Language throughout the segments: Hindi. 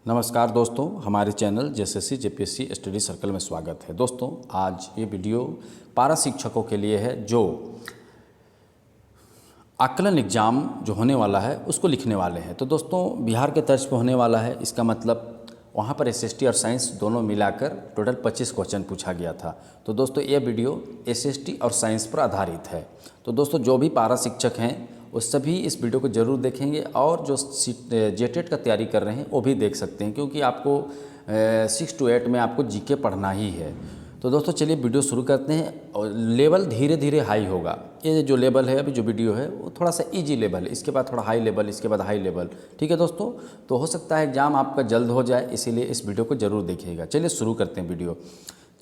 नमस्कार दोस्तों, हमारे channel JSSC JPSC study circle में स्वागत है। दोस्तों, आज ये वीडियो पारा शिक्षकों के लिए है जो आकलन एग्ज़ाम जो होने वाला है उसको लिखने वाले हैं। तो दोस्तों, बिहार के तर्ज पे होने वाला है। इसका मतलब वहाँ पर एसएसटी और साइंस दोनों मिलाकर टोटल 25 क्वेश्चन पूछा गया था। तो दोस्तों, ये वीडियो एसएसटी और साइंस पर आधारित है। तो दोस्तों, जो भी पारा शिक्षक हैं वो सभी इस वीडियो को ज़रूर देखेंगे और जो जेटेट का तैयारी कर रहे हैं वो भी देख सकते हैं, क्योंकि आपको 6 to 8 में आपको जीके पढ़ना ही है। तो दोस्तों, चलिए वीडियो शुरू करते हैं। और लेवल धीरे धीरे हाई होगा। ये जो लेवल है, अभी जो वीडियो है वो थोड़ा सा इजी लेवल है, इसके बाद थोड़ा हाई लेवल, इसके बाद हाई लेवल। ठीक है दोस्तों, तो हो सकता है एग्ज़ाम आपका जल्द हो जाए, इसीलिए इस वीडियो को ज़रूर देखिएगा। चलिए शुरू करते हैं वीडियो।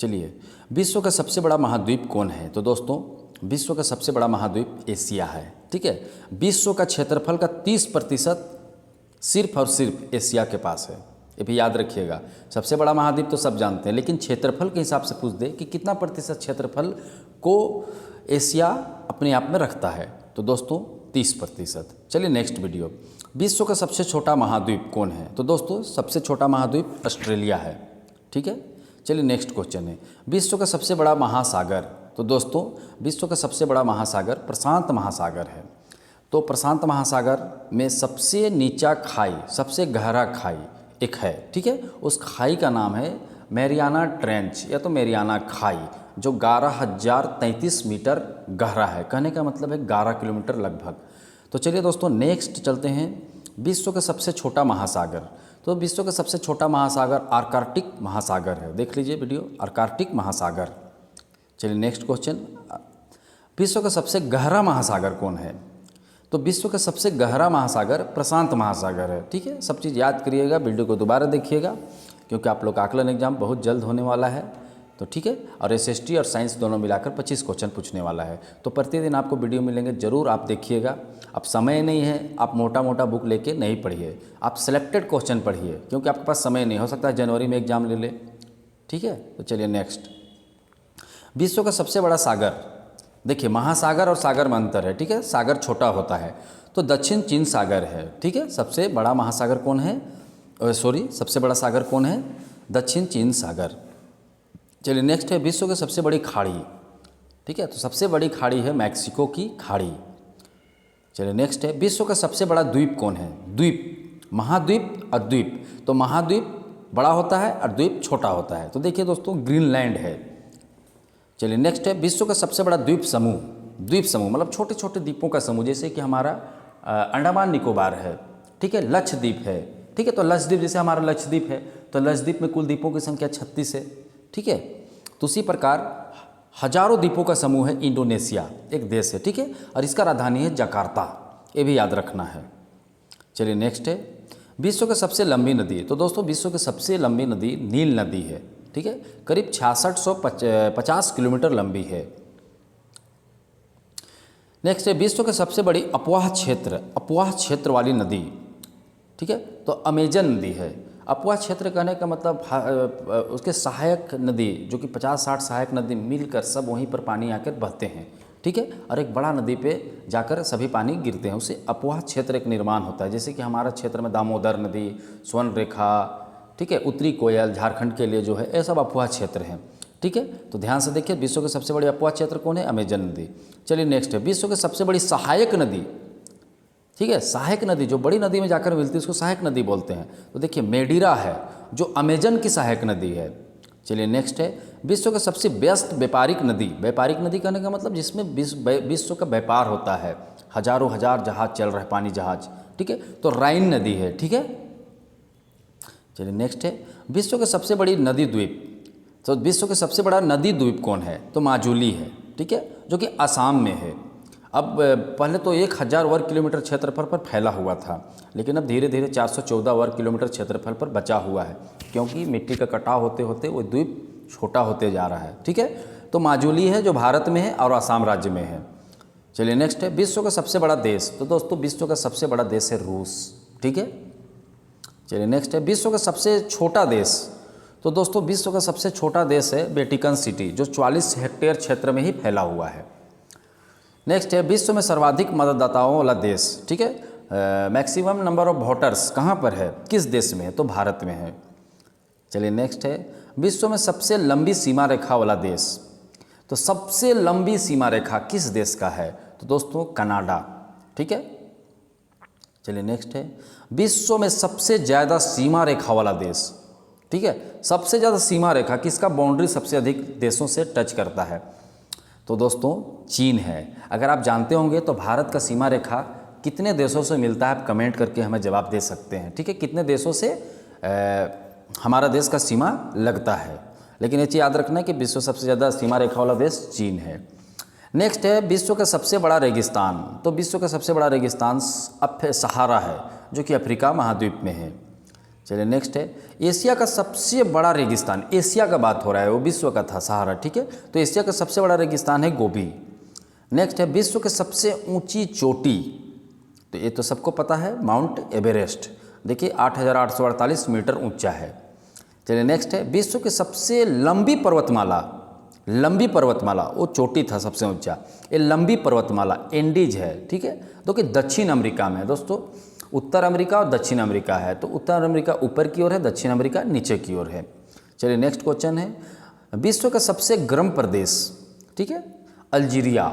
चलिए, विश्व का सबसे बड़ा महाद्वीप कौन है? तो दोस्तों, विश्व का सबसे बड़ा महाद्वीप एशिया है। ठीक है, विश्व का क्षेत्रफल का 30% सिर्फ और सिर्फ एशिया के पास है। ये भी याद रखिएगा। सबसे बड़ा महाद्वीप तो सब जानते हैं, लेकिन क्षेत्रफल के हिसाब से पूछ दे कि कितना प्रतिशत क्षेत्रफल को एशिया अपने आप में रखता है, तो दोस्तों 30%। चलिए नेक्स्ट वीडियो। विश्व का सबसे छोटा महाद्वीप कौन है? तो दोस्तों, सबसे छोटा महाद्वीप ऑस्ट्रेलिया है। ठीक है, चलिए नेक्स्ट क्वेश्चन है, विश्व का सबसे बड़ा महासागर? तो दोस्तों, विश्व का सबसे बड़ा महासागर प्रशांत महासागर है। तो प्रशांत महासागर में सबसे नीचा खाई, सबसे गहरा खाई एक है। ठीक है, उस खाई का नाम है मैरियाना ट्रेंच या तो मैरियाना खाई, जो 11,033 मीटर गहरा है। कहने का मतलब है 11 किलोमीटर लगभग। तो चलिए दोस्तों, नेक्स्ट चलते हैं। विश्व का सबसे छोटा महासागर? तो विश्व का सबसे छोटा महासागर आर्कटिक महासागर है। देख लीजिए वीडियो, आर्कटिक महासागर। चलिए नेक्स्ट क्वेश्चन। विश्व का सबसे गहरा महासागर कौन है? तो विश्व का सबसे गहरा महासागर प्रशांत महासागर है। ठीक है, सब चीज़ याद करिएगा, वीडियो को दोबारा देखिएगा, क्योंकि आप लोग का आकलन एग्जाम बहुत जल्द होने वाला है। तो ठीक है, और एसएसटी और साइंस दोनों मिलाकर 25 क्वेश्चन पूछने वाला है। तो प्रतिदिन आपको वीडियो मिलेंगे, ज़रूर आप देखिएगा। अब समय नहीं है, आप मोटा मोटा बुक लेके नहीं पढ़िए, आप सिलेक्टेड क्वेश्चन पढ़िए, क्योंकि आपके पास समय नहीं, हो सकता है जनवरी में एग्जाम ले ले। ठीक है, तो चलिए नेक्स्ट। विश्व का सबसे बड़ा सागर? देखिए, महासागर और सागर में अंतर है। ठीक है, सागर छोटा होता है, तो दक्षिण चीन सागर है। ठीक है, सबसे बड़ा महासागर कौन है? सबसे बड़ा सागर कौन है? दक्षिण चीन सागर। चलिए नेक्स्ट है, विश्व की सबसे बड़ी खाड़ी? ठीक है, तो सबसे बड़ी खाड़ी है मैक्सिको की खाड़ी। चलिए नेक्स्ट है, विश्व का सबसे बड़ा द्वीप कौन है? द्वीप, महाद्वीप और द्वीप। तो महाद्वीप बड़ा होता है और द्वीप छोटा होता है। तो देखिए दोस्तों, ग्रीनलैंड है। चलिए नेक्स्ट है, विश्व का सबसे बड़ा द्वीप समूह? द्वीप समूह मतलब छोटे छोटे द्वीपों का समूह, जैसे कि हमारा अंडमान निकोबार है। ठीक है, लक्षद्वीप है। ठीक है, तो लक्षद्वीप जैसे हमारा लक्षद्वीप है, तो लक्षद्वीप में कुल द्वीपों की संख्या 36 है। ठीक है, तो उसी प्रकार हजारों द्वीपों का समूह है इंडोनेशिया, एक देश है। ठीक है, और इसका राजधानी है जकार्ता, ये भी याद रखना है। चलिए नेक्स्ट है, विश्व की सबसे लंबी नदी? तो दोस्तों, विश्व की सबसे लंबी नदी नील नदी है। ठीक है, करीब 6650 किलोमीटर लंबी है। नेक्स्ट है, विश्व की सबसे बड़ी अपवाह क्षेत्र वाली नदी? ठीक है, तो अमेजन नदी है। अपवाह क्षेत्र कहने का मतलब उसके सहायक नदी, जो कि 50-60 सहायक नदी मिलकर सब वहीं पर पानी आकर बहते हैं। ठीक है, और एक बड़ा नदी पे जाकर सभी पानी गिरते हैं, उससे अपवाह क्षेत्र एक निर्माण होता है। जैसे कि हमारा क्षेत्र में दामोदर नदी, स्वर्ण रेखा, ठीक है, उत्तरी कोयल झारखंड के लिए जो है, ये सब अपवाह क्षेत्र हैं। ठीक है, तो ध्यान से देखिए, विश्व के सबसे बड़ी अपवाह क्षेत्र कौन है? अमेजन नदी। चलिए नेक्स्ट है, विश्व की सबसे बड़ी सहायक नदी? ठीक है, सहायक नदी जो बड़ी नदी में जाकर मिलती है उसको सहायक नदी बोलते हैं। तो देखिए, मेडिरा है, जो अमेजन की सहायक नदी है। चलिए नेक्स्ट है, विश्व का सबसे व्यस्त व्यापारिक नदी? व्यापारिक नदी कहने का मतलब जिसमें विश्व का व्यापार होता है, हजारों हजार जहाज चल रहे हैं, पानी जहाज। ठीक है, तो राइन नदी है। ठीक है, चलिए नेक्स्ट है, विश्व की सबसे बड़ी नदी द्वीप? तो विश्व के सबसे बड़ा नदी द्वीप कौन है? तो माजुली है। ठीक है, जो कि असम में है। अब पहले तो 1000 वर्ग किलोमीटर क्षेत्रफल पर फैला हुआ था, लेकिन अब धीरे धीरे 414 वर्ग किलोमीटर क्षेत्रफल पर बचा हुआ है, क्योंकि मिट्टी का कटाव होते होते वो द्वीप छोटा होते जा रहा है। ठीक है, तो माजुली है, जो भारत में है और असम राज्य में है। चलिए नेक्स्ट है, विश्व का सबसे बड़ा देश? तो दोस्तों, विश्व का सबसे बड़ा देश है रूस। ठीक है, चलिए नेक्स्ट है, विश्व का सबसे छोटा देश? तो दोस्तों, विश्व का सबसे छोटा देश है वेटिकन सिटी, जो 44 हेक्टेयर क्षेत्र में ही फैला हुआ है। नेक्स्ट है, विश्व में सर्वाधिक मतदाताओं वाला देश? ठीक है, मैक्सिमम नंबर ऑफ वोटर्स कहाँ पर है, किस देश में है, तो भारत में है। चलिए नेक्स्ट है, विश्व में सबसे लंबी सीमा रेखा वाला देश, तो सबसे लंबी सीमा रेखा किस देश का है, तो दोस्तों कनाडा। ठीक है। चलिए नेक्स्ट है, विश्व में सबसे ज़्यादा सीमा रेखा वाला देश। ठीक है, सबसे ज़्यादा सीमा रेखा किसका बाउंड्री सबसे अधिक देशों से टच करता है, तो दोस्तों चीन है। अगर आप जानते होंगे तो भारत का सीमा रेखा कितने देशों से मिलता है, आप कमेंट करके हमें जवाब दे सकते हैं। ठीक है, कितने देशों से हमारा देश का सीमा लगता है, लेकिन ये चीज़ याद रखना है कि विश्व सबसे ज़्यादा सीमा रेखा वाला देश चीन है। नेक्स्ट है, विश्व का सबसे बड़ा रेगिस्तान, तो विश्व का सबसे बड़ा रेगिस्तान सहारा है, जो कि अफ्रीका महाद्वीप में है। चलिए नेक्स्ट है, एशिया का सबसे बड़ा रेगिस्तान, एशिया का बात हो रहा है, वो विश्व का था सहारा। ठीक है, तो एशिया का सबसे बड़ा रेगिस्तान है गोबी। नेक्स्ट है, विश्व की सबसे ऊंची चोटी, तो ये तो सबको पता है, माउंट एवरेस्ट। देखिए 8,848 मीटर ऊंचा है। चलिए नेक्स्ट है, विश्व की सबसे लंबी पर्वतमाला, लंबी पर्वतमाला, वो चोटी था सबसे ऊंचा, ये लंबी पर्वतमाला एंडीज है। ठीक है, तो कि दक्षिण अमेरिका में है दोस्तों, उत्तर अमेरिका और दक्षिण अमेरिका है, तो उत्तर अमेरिका ऊपर की ओर है, दक्षिण अमेरिका नीचे की ओर है। चलिए नेक्स्ट क्वेश्चन है, विश्व का सबसे गर्म प्रदेश, ठीक है, अल्जीरिया।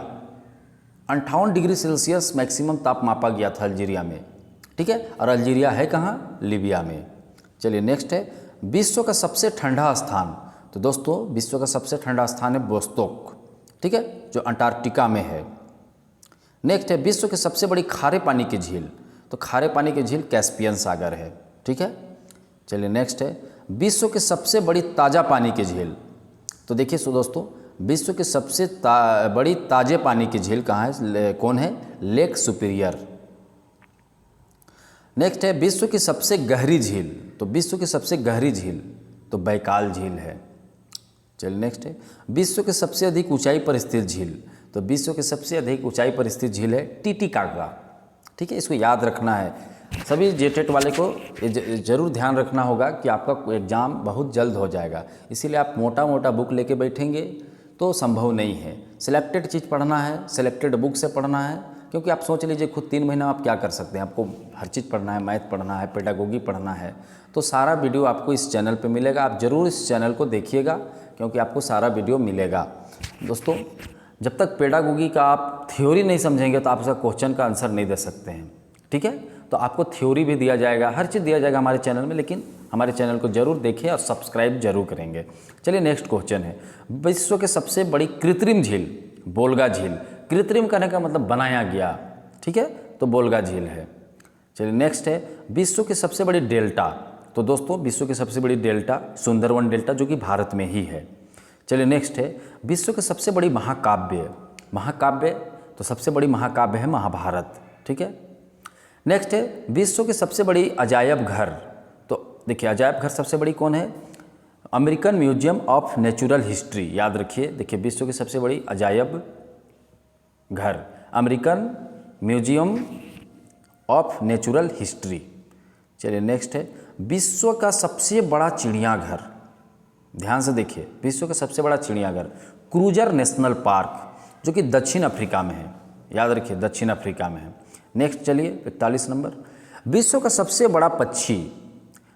58 डिग्री सेल्सियस मैक्सिमम ताप मापा गया था अल्जीरिया में। ठीक है, और अल्जीरिया है कहाँ, लीबिया में। चलिए नेक्स्ट है, विश्व का सबसे ठंडा स्थान, तो दोस्तों विश्व का सबसे ठंडा स्थान है वोस्तोक। ठीक है, जो अंटार्कटिका में है। नेक्स्ट है, विश्व के सबसे बड़ी खारे पानी की झील, तो खारे पानी की झील कैस्पियन सागर है। ठीक है। चलिए नेक्स्ट है, विश्व की सबसे बड़ी ताज़ा पानी की झील, तो देखिए दोस्तों विश्व की सबसे बड़ी ताज़े पानी की झील कहाँ है, कौन है, लेक सुपीरियर। नेक्स्ट है, विश्व की सबसे गहरी झील, तो विश्व की सबसे गहरी झील तो बैकाल झील है। चलिए नेक्स्ट है, विश्व की सबसे अधिक ऊंचाई पर स्थित झील, तो विश्व की सबसे अधिक ऊंचाई पर स्थित झील है टीटीकाका। ठीक है, इसको याद रखना है। सभी जेटेट वाले को जरूर ध्यान रखना होगा कि आपका एग्ज़ाम बहुत जल्द हो जाएगा, इसीलिए आप मोटा मोटा बुक लेके बैठेंगे तो संभव नहीं है। सिलेक्टेड चीज़ पढ़ना है, सिलेक्टेड बुक से पढ़ना है, क्योंकि आप सोच लीजिए खुद 3 महीना आप क्या कर सकते हैं, आपको हर चीज़ पढ़ना है, मैथ पढ़ना है, पेडागोगी पढ़ना है, तो सारा वीडियो आपको इस चैनल पे मिलेगा। आप ज़रूर इस चैनल को देखिएगा, क्योंकि आपको सारा वीडियो मिलेगा। दोस्तों जब तक पेडागोगी का आप थ्योरी नहीं समझेंगे तो आप उसका क्वेश्चन का आंसर नहीं दे सकते हैं। ठीक है, तो आपको थ्योरी भी दिया जाएगा, हर चीज़ दिया जाएगा हमारे चैनल में, लेकिन हमारे चैनल को जरूर देखें और सब्सक्राइब जरूर करेंगे। चलिए नेक्स्ट क्वेश्चन है, विश्व के सबसे बड़ी कृत्रिम झील, बोल्गा झील। कृत्रिम कहने का मतलब बनाया गया, ठीक है, तो बोल्गा झील है। चलिए नेक्स्ट है, विश्व की सबसे बड़ी डेल्टा, तो दोस्तों विश्व की सबसे बड़ी डेल्टा सुंदरवन डेल्टा, जो कि भारत में ही है। चलिए नेक्स्ट है, विश्व की सबसे बड़ी महाकाव्य, महाकाव्य तो सबसे बड़ी महाकाव्य है महाभारत। ठीक है। नेक्स्ट है, विश्व की सबसे बड़ी अजायब घर, तो देखिए अजायब घर सबसे बड़ी कौन है, American museum of natural history. याद रखिए, देखिए विश्व की सबसे बड़ी अजायब घर American museum of natural history. चलिए नेक्स्ट है, विश्व का सबसे बड़ा चिड़ियाघर, ध्यान से देखिए, विश्व का सबसे बड़ा चिड़ियाघर क्रूजर नेशनल पार्क, जो कि दक्षिण अफ्रीका में है। याद रखिए दक्षिण अफ्रीका में है। नेक्स्ट चलिए 41 नंबर, विश्व का सबसे बड़ा पक्षी,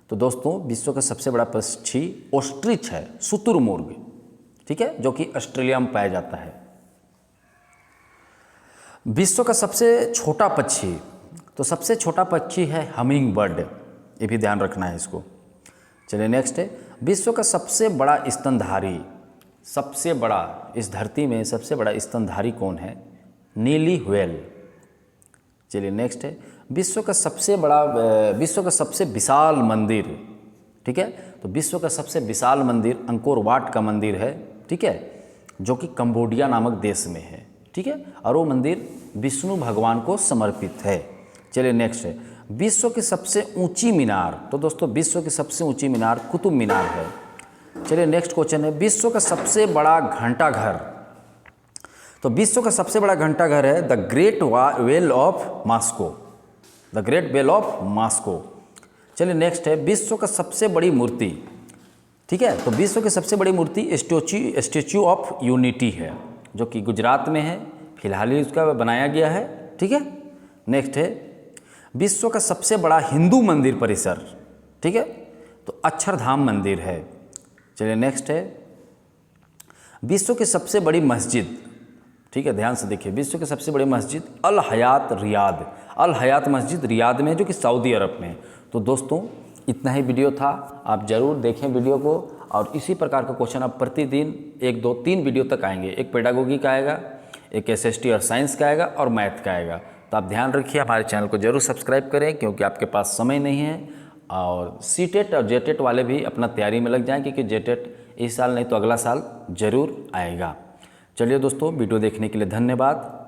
तो दोस्तों विश्व का सबसे बड़ा पक्षी ऑस्ट्रिच है, शुतुरमुर्ग। ठीक है, जो कि ऑस्ट्रेलिया में पाया जाता है। विश्व का सबसे छोटा पक्षी, तो सबसे छोटा पक्षी है हमिंग बर्ड, ये भी ध्यान रखना है इसको। चलिए नेक्स्ट है, विश्व का सबसे बड़ा स्तनधारी, सबसे बड़ा इस धरती में सबसे बड़ा स्तनधारी कौन है, नीली व्हेल। चलिए नेक्स्ट है, विश्व का सबसे विशाल मंदिर, ठीक है, तो विश्व का सबसे विशाल मंदिर अंकोर वाट का मंदिर है। ठीक है, जो कि कंबोडिया नामक देश में है। ठीक है, और वो मंदिर विष्णु भगवान को समर्पित है। चलिए नेक्स्ट है, विश्व की सबसे ऊंची मीनार, तो दोस्तों विश्व की सबसे ऊंची मीनार कुतुब मीनार है। चलिए नेक्स्ट क्वेश्चन है, विश्व का सबसे बड़ा घंटाघर, तो विश्व का सबसे बड़ा घंटाघर है the great well of Moscow, the great well of Moscow. चलिए नेक्स्ट है, विश्व का सबसे बड़ी मूर्ति, ठीक है, तो विश्व की सबसे बड़ी मूर्ति स्टैच्यू ऑफ यूनिटी है, जो कि गुजरात में है, फिलहाल ही उसका बनाया गया है। ठीक है। नेक्स्ट है, विश्व का सबसे बड़ा हिंदू मंदिर परिसर, ठीक है, तो अक्षरधाम मंदिर है। चलिए नेक्स्ट है, विश्व की सबसे बड़ी मस्जिद, ठीक है, ध्यान से देखिए, विश्व की सबसे बड़ी मस्जिद अल हयात रियाद, अल हयात मस्जिद रियाद में है, जो कि सऊदी अरब में है। तो दोस्तों इतना ही वीडियो था, आप ज़रूर देखें वीडियो को, और इसी प्रकार का क्वेश्चन आप प्रतिदिन 1 2 3 वीडियो तक आएंगे। एक पेडागोगी का आएगा, एक SST और साइंस का आएगा, और मैथ का आएगा। तो आप ध्यान रखिए, हमारे चैनल को जरूर सब्सक्राइब करें, क्योंकि आपके पास समय नहीं है। और CTET और JTET वाले भी अपना तैयारी में लग जाएं, क्योंकि JTET इस साल नहीं तो अगला साल ज़रूर आएगा। चलिए दोस्तों, वीडियो देखने के लिए धन्यवाद।